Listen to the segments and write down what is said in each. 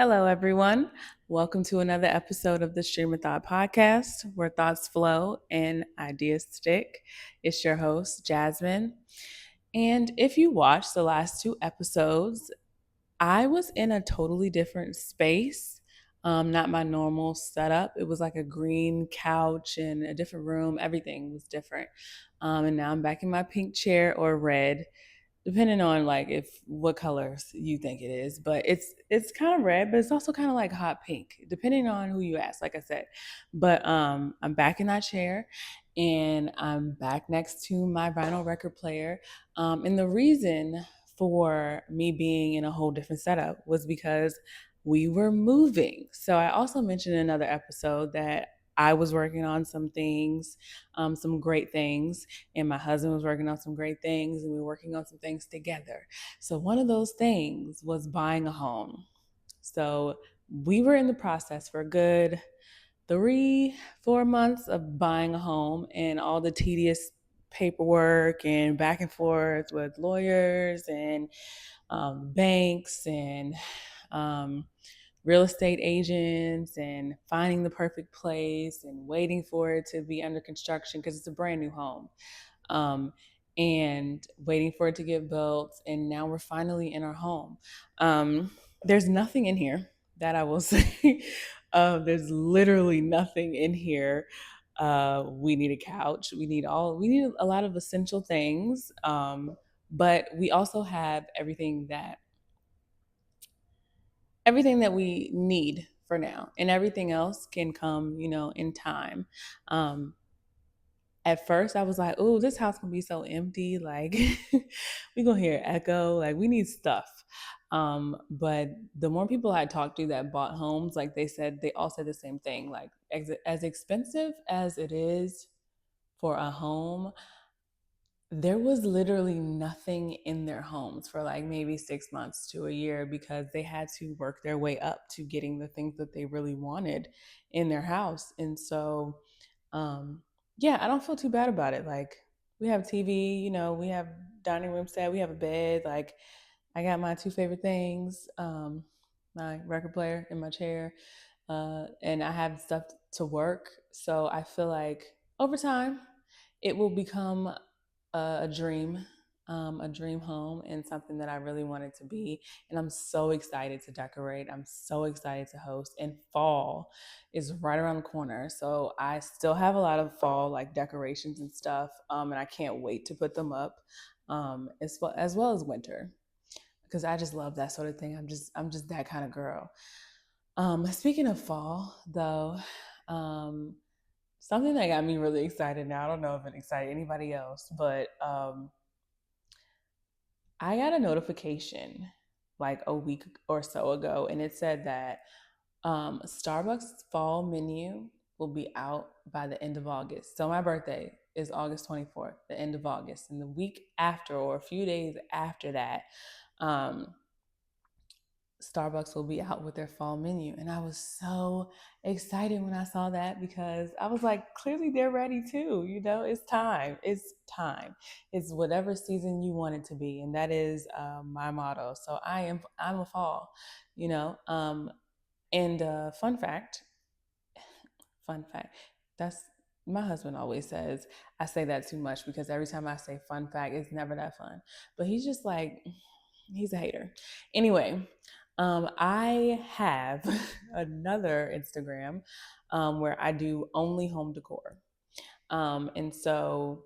Hello, everyone. Welcome to another episode of the Stream of Thought podcast, where thoughts flow and ideas stick. It's your host, Jasmine. And if you watched the last two episodes, I was in a totally different space, not my normal setup. It was like a green couch and a different room. Everything was different. And now I'm back in my pink chair or red, depending on like if what colors you think it is, but it's kind of red, but it's also kind of like hot pink depending on who you ask, like I said. But I'm back in that chair and I'm back next to my vinyl record player. And the reason for me being in a whole different setup was because we were moving. So I also mentioned in another episode that I was working on some things, some great things, and my husband was working on some great things, and we were working on some things together. So one of those things was buying a home. So we were in the process for a good 3-4 months of buying a home and all the tedious paperwork and back and forth with lawyers and banks and um, real estate agents and finding the perfect place and waiting for it to be under construction because it's a brand new home, um, and waiting for it to get built. And now we're finally in our home. There's nothing in here that I will say. There's literally nothing in here. We need a couch. We need a lot of essential things. But we also have everything that we need for now, and everything else can come, in time. Um, at first I was like, oh, this house can be so empty. Like, we gonna hear echo. Like, we need stuff. But the more people I talked to that bought homes, like they all said the same thing. Like, as expensive as it is for a home, there was literally nothing in their homes for like maybe 6 months to a year because they had to work their way up to getting the things that they really wanted in their house. And so, um, yeah, I don't feel too bad about it. Like, we have TV, we have dining room set, we have a bed. Like, I got my two favorite things, my record player in my chair, and I have stuff to work. So I feel like over time, it will become a dream home, and something that I really wanted to be. And I'm so excited to decorate. I'm so excited to host. And fall is right around the corner. So I still have a lot of fall like decorations and stuff. And I can't wait to put them up, as well as winter, because I just love that sort of thing. I'm just that kind of girl. Speaking of fall, though, um, something that got me really excited now, I don't know if it excited anybody else, but I got a notification like a week or so ago, and it said that Starbucks fall menu will be out by the end of August. So my birthday is August 24th, the end of August. And the week after, or a few days after that, um, Starbucks will be out with their fall menu. And I was so excited when I saw that because I was like, clearly they're ready too. It's time. It's time. It's whatever season you want it to be. And that is my motto. So I'm a fall, you know. And fun fact, that's my husband always says I say that too much because every time I say fun fact, it's never that fun. But he's just like, he's a hater. Anyway, I have another Instagram where I do only home decor. And so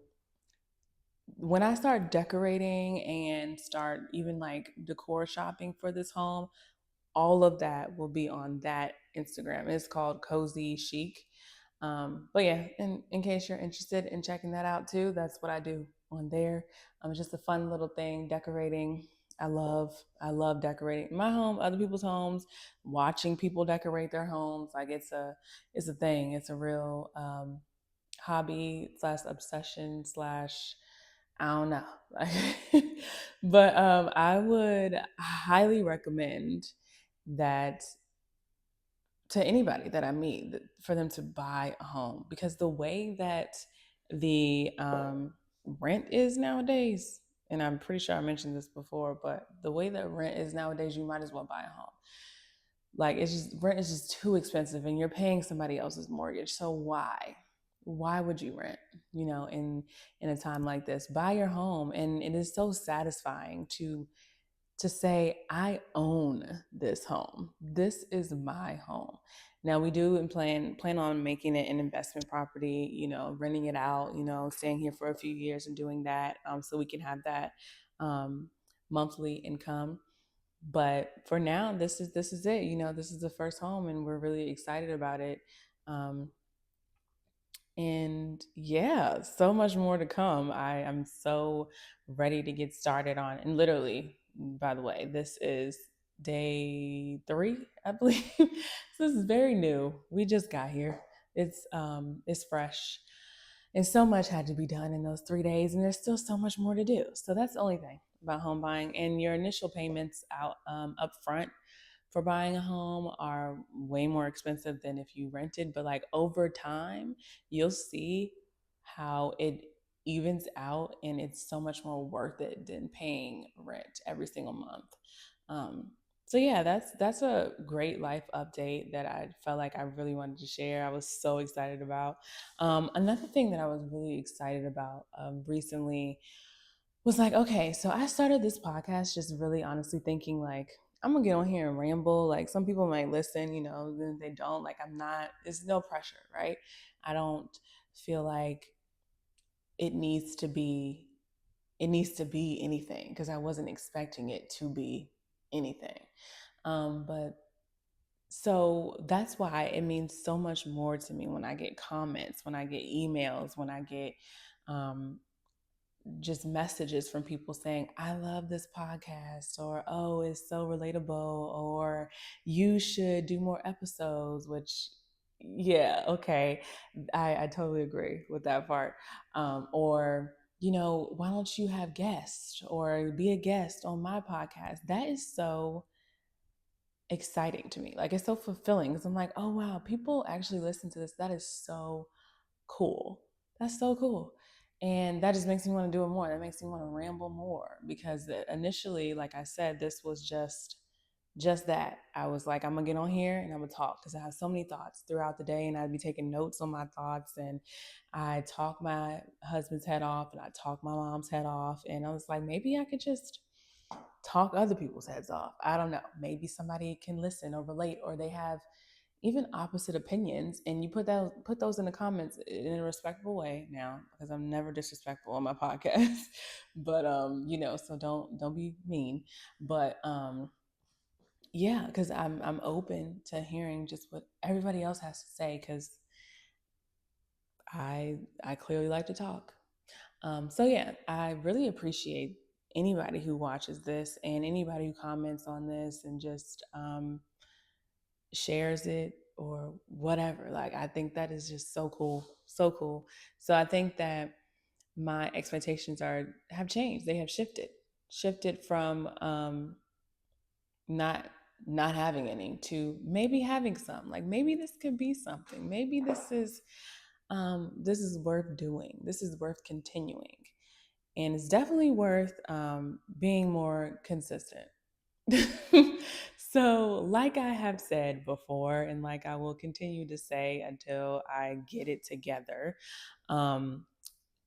when I start decorating and start even like decor shopping for this home, all of that will be on that Instagram. It's called Cozy Chic. But yeah, in case you're interested in checking that out too, that's what I do on there. It's just a fun little thing, decorating. I love decorating my home, other people's homes, watching people decorate their homes. Like, it's a thing. It's a real hobby slash obsession slash, I don't know. But I would highly recommend that to anybody that I meet, for them to buy a home, because the way that the rent is nowadays, and I'm pretty sure I mentioned this before, but the way that rent is nowadays, you might as well buy a home. Like it's just rent is just too expensive and you're paying somebody else's mortgage. So why? Why would you rent? You know, in a time like this, buy your home. And it is so satisfying to say, I own this home. This is my home. Now we do and plan on making it an investment property, you know, renting it out, you know, staying here for a few years and doing that, so we can have that um, monthly income. But for now, this is it. You know, this is the first home, and we're really excited about it. Um, and yeah, so much more to come. I am so ready to get started on. And literally, by the way, this is day 3, I believe. So this is very new. We just got here. It's fresh. And so much had to be done in those 3 days, and there's still so much more to do. So that's the only thing about home buying. And your initial payments out up front for buying a home are way more expensive than if you rented, but like over time, you'll see how it evens out and it's so much more worth it than paying rent every single month. Um, so yeah, that's a great life update that I felt like I really wanted to share. I was so excited about. Another thing that I was really excited about recently was like, okay, so I started this podcast just really honestly thinking like I'm gonna get on here and ramble. Like some people might listen, you know, then they don't. Like I'm not. There's no pressure, right? I don't feel like it needs to be. It needs to be anything because I wasn't expecting it to be anything. But so that's why it means so much more to me when I get comments, when I get emails, when I get um, just messages from people saying, I love this podcast, or oh, it's so relatable, or you should do more episodes, which, yeah, okay. I totally agree with that part. Or, you know, why don't you have guests or be a guest on my podcast? That is so exciting to me. Like it's so fulfilling because I'm like, oh, wow, people actually listen to this. That is so cool. That's so cool. And that just makes me want to do it more. That makes me want to ramble more because initially, like I said, this was just that. I was like, I'm gonna get on here and I'm gonna talk because I have so many thoughts throughout the day and I'd be taking notes on my thoughts and I talk my husband's head off and I talk my mom's head off. And I was like, maybe I could just talk other people's heads off. I don't know. Maybe somebody can listen or relate or they have even opposite opinions and you put those in the comments in a respectful way now because I'm never disrespectful on my podcast. But you know, so don't be mean. But yeah, because I'm open to hearing just what everybody else has to say because I clearly like to talk. So yeah, I really appreciate anybody who watches this and anybody who comments on this and just shares it or whatever. Like I think that is just so cool, so cool. So I think that my expectations are have changed. They have shifted from not not having any to maybe having some. Like maybe this could be something. Maybe this is worth doing. This is worth continuing, and it's definitely worth being more consistent. So, like I have said before, and like I will continue to say until I get it together, um,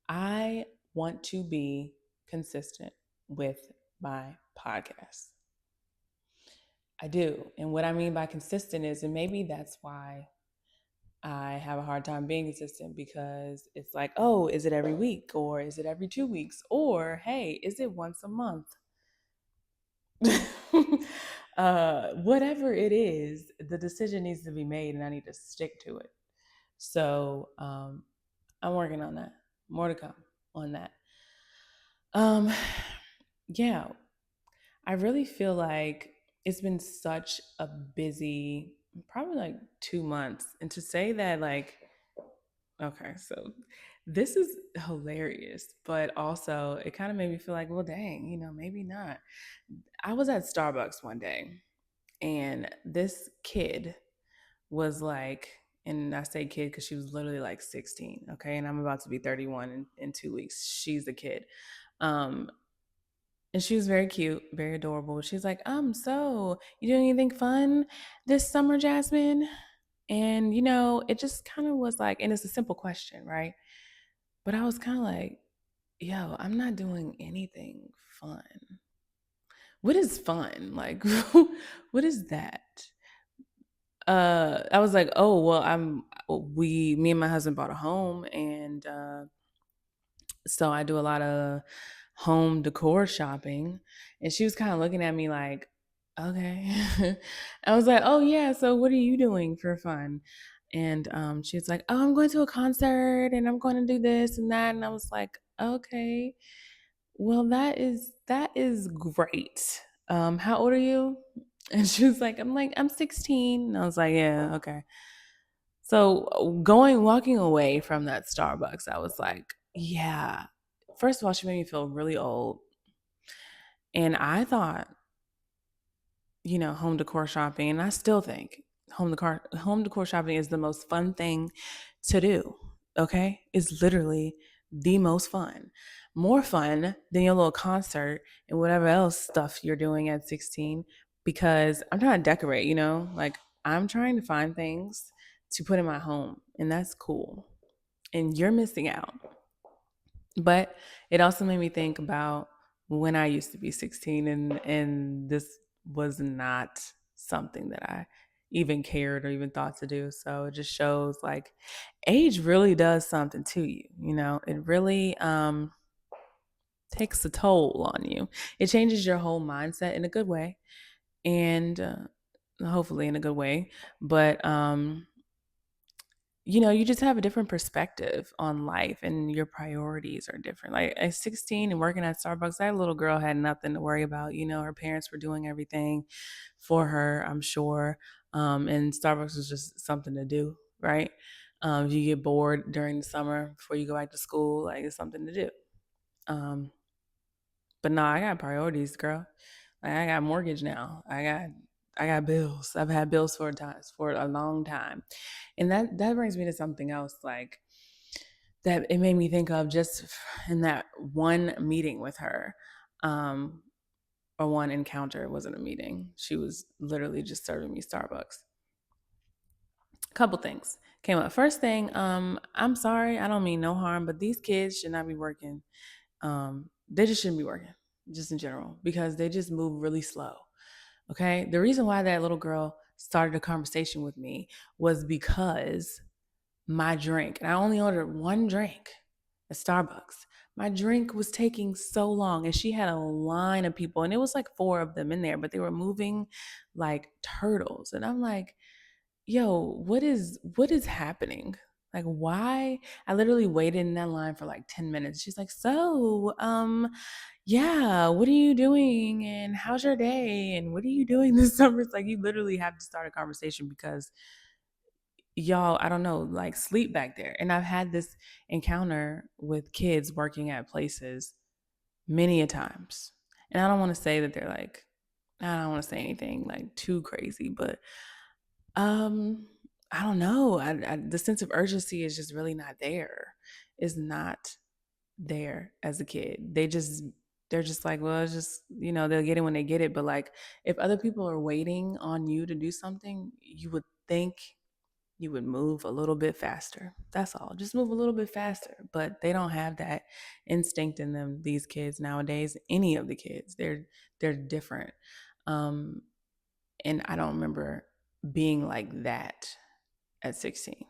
I want to be consistent with my podcast. I do. And what I mean by consistent is, and maybe that's why I have a hard time being consistent because it's like, oh, is it every week? Or is it every 2 weeks? Or, hey, is it once a month? Whatever it is, the decision needs to be made and I need to stick to it. So I'm working on that. More to come on that. Um, yeah, I really feel like it's been such a busy, probably like 2 months. And to say that, like, okay, so this is hilarious, but also it kind of made me feel like, well, dang, you know, maybe not. I was at Starbucks one day and this kid was like, and I say kid because she was literally like 16, okay? And I'm about to be 31 in 2 weeks. She's a kid. Um, And she was very cute, very adorable. She's like, so you doing anything fun this summer, Jasmine? And it just kind of was like, and it's a simple question, right? But I was kind of like, yo, I'm not doing anything fun. What is fun? Like, what is that? I was like, oh, well, me and my husband bought a home, and so I do a lot of home decor shopping. And she was kind of looking at me like, okay. I was like, oh yeah, so what are you doing for fun? And she was like, oh, I'm going to a concert and I'm going to do this and that. And I was like, okay, well, that is great. How old are you? And she was like, I'm 16. And I was like, yeah, okay. So walking away from that Starbucks, I was like, yeah. First of all, she made me feel really old. And I thought, home decor shopping, and I still think home decor shopping is the most fun thing to do. Okay? It's literally the most fun. More fun than your little concert and whatever else stuff you're doing at 16, because I'm trying to decorate, like I'm trying to find things to put in my home, and that's cool. And you're missing out. But it also made me think about when I used to be 16, and this was not something that I even cared or even thought to do. So it just shows like age really does something to you, It really takes a toll on you. It changes your whole mindset in a good way, and hopefully in a good way. But you just have a different perspective on life, and your priorities are different. Like at 16 and working at Starbucks, that little girl had nothing to worry about. Her parents were doing everything for her, I'm sure. And Starbucks was just something to do, right? If you get bored during the summer before you go back to school, like it's something to do. But no, I got priorities, girl. Like I got mortgage now. I got bills. I've had bills for a long time. And that brings me to something else, like that it made me think of just in that one meeting with her. Or one encounter. It wasn't a meeting. She was literally just serving me Starbucks. A couple things came up. First thing, I'm sorry, I don't mean no harm, but these kids should not be working. They just shouldn't be working, just in general, because they just move really slow. Okay. The reason why that little girl started a conversation with me was because my drink, and I only ordered one drink at Starbucks. My drink was taking so long, and she had a line of people, and it was like four of them in there, but they were moving like turtles. And I'm like, yo, what is happening? Like, why? I literally waited in that line for like 10 minutes. She's like, so, yeah, what are you doing? And how's your day? And what are you doing this summer? It's like you literally have to start a conversation because y'all, I don't know, like sleep back there. And I've had this encounter with kids working at places many a times. And I don't want to say that they're like, I don't want to say anything like too crazy, but um, I don't know. The sense of urgency is just really not there. Is not there as a kid. They're just like, well, it's just, they'll get it when they get it. But like, if other people are waiting on you to do something, you would think you would move a little bit faster. That's all. Just move a little bit faster. But they don't have that instinct in them. These kids nowadays, any of the kids, they're different. Um, and I don't remember being like that at 16.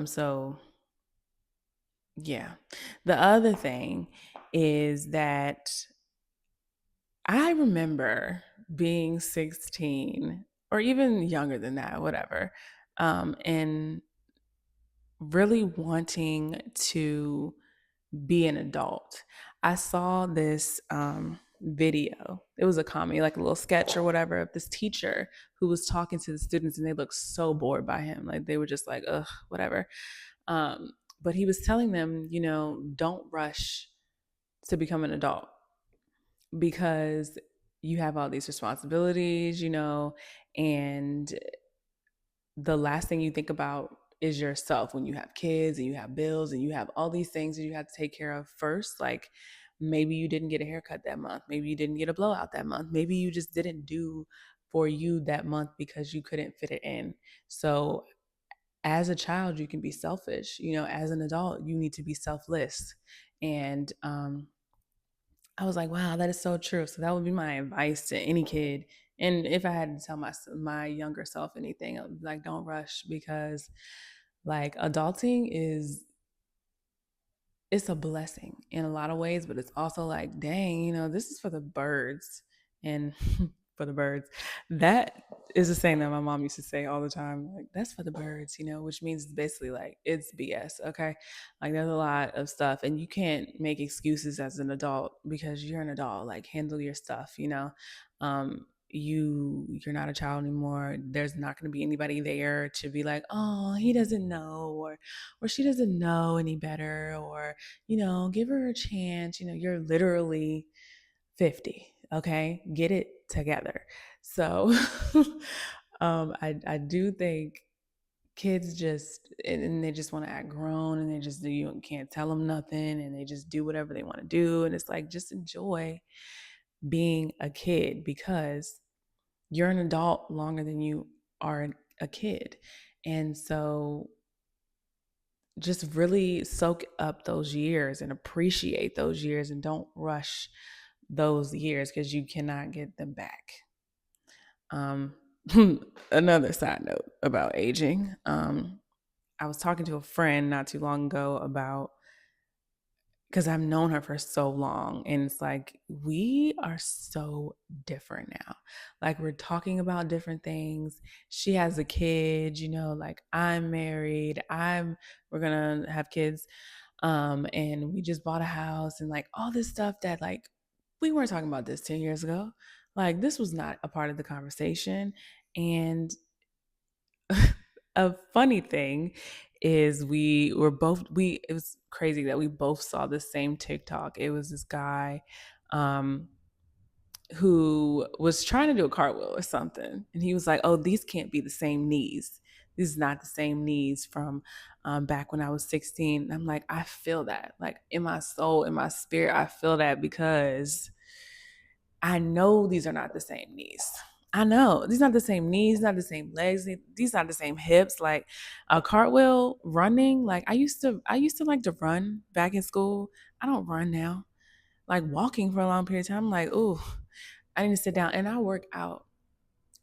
So yeah. The other thing is that I remember being 16 or even younger than that, whatever, and really wanting to be an adult. I saw this video. It was a comedy, like a little sketch or whatever, of this teacher who was talking to the students, and they looked so bored by him. Like they were just like, ugh, whatever. But he was telling them, don't rush to become an adult because you have all these responsibilities, and the last thing you think about is yourself when you have kids and you have bills and you have all these things that you have to take care of first. Like Maybe you didn't get a haircut that month. Maybe you didn't get a blowout that month. Maybe you just didn't do for you that month because you couldn't fit it in. So as a child, you can be selfish. As an adult, you need to be selfless. And I was like, wow, that is so true. So that would be my advice to any kid. And if I had to tell my younger self anything, I would be like, don't rush, because like adulting it's a blessing in a lot of ways, but it's also like, dang, this is for the birds. And for the birds, that is a saying that my mom used to say all the time, like, that's for the birds, which means basically like it's BS. Okay. Like there's a lot of stuff, and you can't make excuses as an adult because you're an adult. Like handle your stuff. You're not a child anymore. There's not going to be anybody there to be like, oh, he doesn't know, or she doesn't know any better, or give her a chance. You're literally 50. Okay, get it together. So I do think kids just, and they just want to act grown, and they just do, you can't tell them nothing, and they just do whatever they want to do. And it's like, just enjoy being a kid, because you're an adult longer than you are a kid. And so just really soak up those years and appreciate those years, and don't rush those years, because you cannot get them back. Um, Another side note about aging. I was talking to a friend not too long ago about, because I've known her for so long, and it's like we are so different now. Like we're talking about different things. She has a kid, like I'm married. We're gonna have kids, and we just bought a house, and like all this stuff that like we weren't talking about this 10 years ago. Like this was not a part of the conversation. And a funny thing is it was crazy that we both saw the same TikTok. It was this guy um who was trying to do a cartwheel or something, and he was like, oh, these can't be the same knees. This is not the same knees from back when I was 16. And I'm like, I feel that, like in my soul, in my spirit, I feel that, because I know these are not the same knees. I know these not the same knees, not the same legs, these not the same hips. Like a cartwheel, running. Like I used to like to run back in school. I don't run now. Like walking for a long period of time, I'm like, ooh, I need to sit down, and I work out,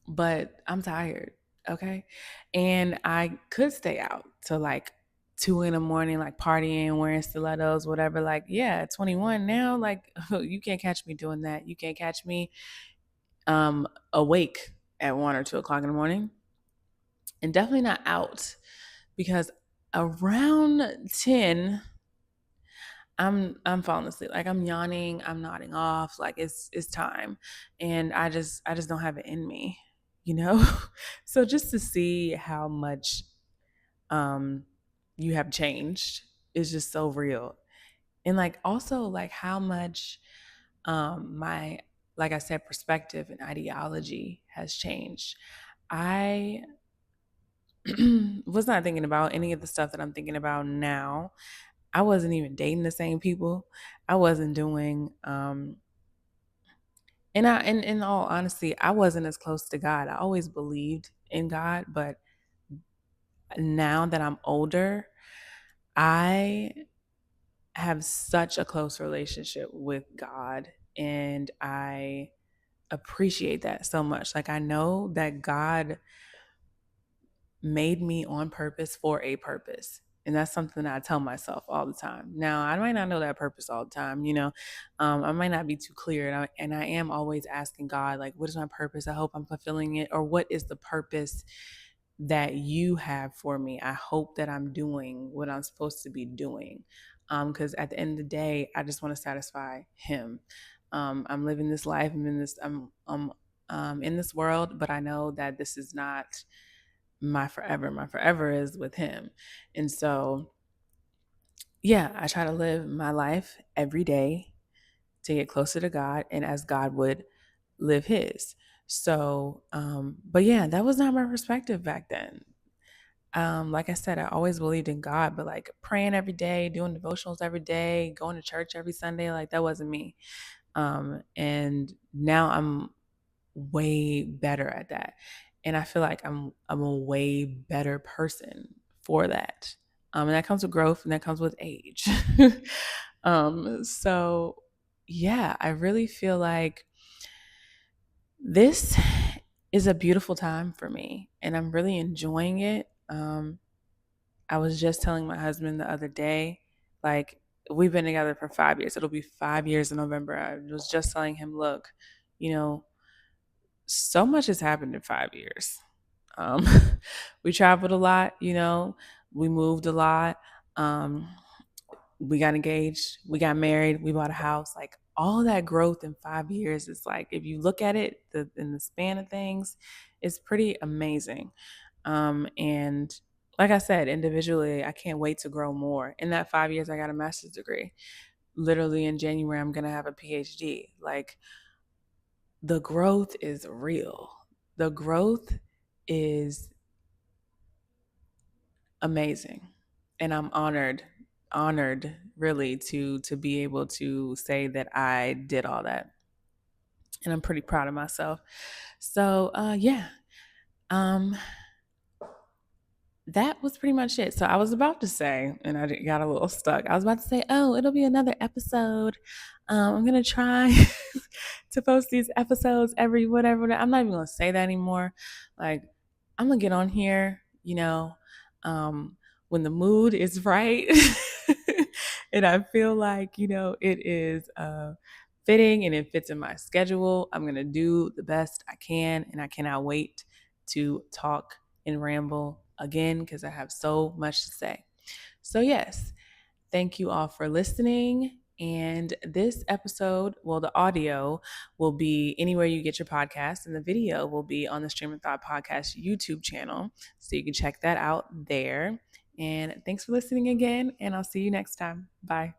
but I'm tired. Okay. And I could stay out to like 2 in the morning, like partying, wearing stilettos, whatever. Like, yeah, 21 now, like you can't catch me doing that. You can't catch me awake at 1 or 2 o'clock in the morning, and definitely not out, because around 10 I'm falling asleep. Like I'm yawning, I'm nodding off, like it's time. And I just don't have it in me, you know? So just to see how much um you have changed is just so real. And like also like how much my, like I said, perspective and ideology has changed. I was not thinking about any of the stuff that I'm thinking about now. I wasn't even dating the same people. I wasn't doing and I and in all honesty, I wasn't as close to God. I always believed in God, but now that I'm older, I have such a close relationship with God, and I appreciate that so much. Like I know that God made me on purpose for a purpose. And that's something that I tell myself all the time. Now, I might not know that purpose all the time, I might not be too clear. And I am always asking God, like, what is my purpose? I hope I'm fulfilling it. Or what is the purpose that you have for me? I hope that I'm doing what I'm supposed to be doing. Because at the end of the day, I just want to satisfy Him. I'm living this life. I'm in this world, but I know that this is not my forever. My forever is with Him. And so, yeah, I try to live my life every day to get closer to God, and as God would live His. So, but yeah, that was not my perspective back then. Like I said, I always believed in God, but like praying every day, doing devotionals every day, going to church every Sunday, like that wasn't me. And now I'm way better at that. And I feel like I'm a way better person for that. And that comes with growth and that comes with age. So yeah, I really feel like this is a beautiful time for me and I'm really enjoying it. I was just telling my husband the other day, like, we've been together for 5 years. It'll be 5 years in November. I was just telling him, look, you know, so much has happened in 5 years. Um, we traveled a lot, we moved a lot. Um, we got engaged, we got married, we bought a house. Like all that growth in 5 years is like, if you look at it in the span of things, it's pretty amazing. And like I said, individually, I can't wait to grow more. In that 5 years, I got a master's degree. Literally in January, I'm going to have a PhD. Like the growth is real. The growth is amazing. And I'm honored really to be able to say that I did all that. And I'm pretty proud of myself. So yeah. Um that was pretty much it. So I was about to say, and I got a little stuck. I was about to say, oh, it'll be another episode. I'm gonna try to post these episodes every whatever. I'm not even gonna say that anymore. Like, I'm gonna get on here, when the mood is right, and I feel like it is fitting and it fits in my schedule. I'm gonna do the best I can, and I cannot wait to talk and ramble again because I have so much to say. So, yes, thank you all for listening. And this episode, well, the audio will be anywhere you get your podcast, and the video will be on the Stream of Thought Podcast YouTube channel. So you can check that out there. And thanks for listening again, and I'll see you next time. Bye.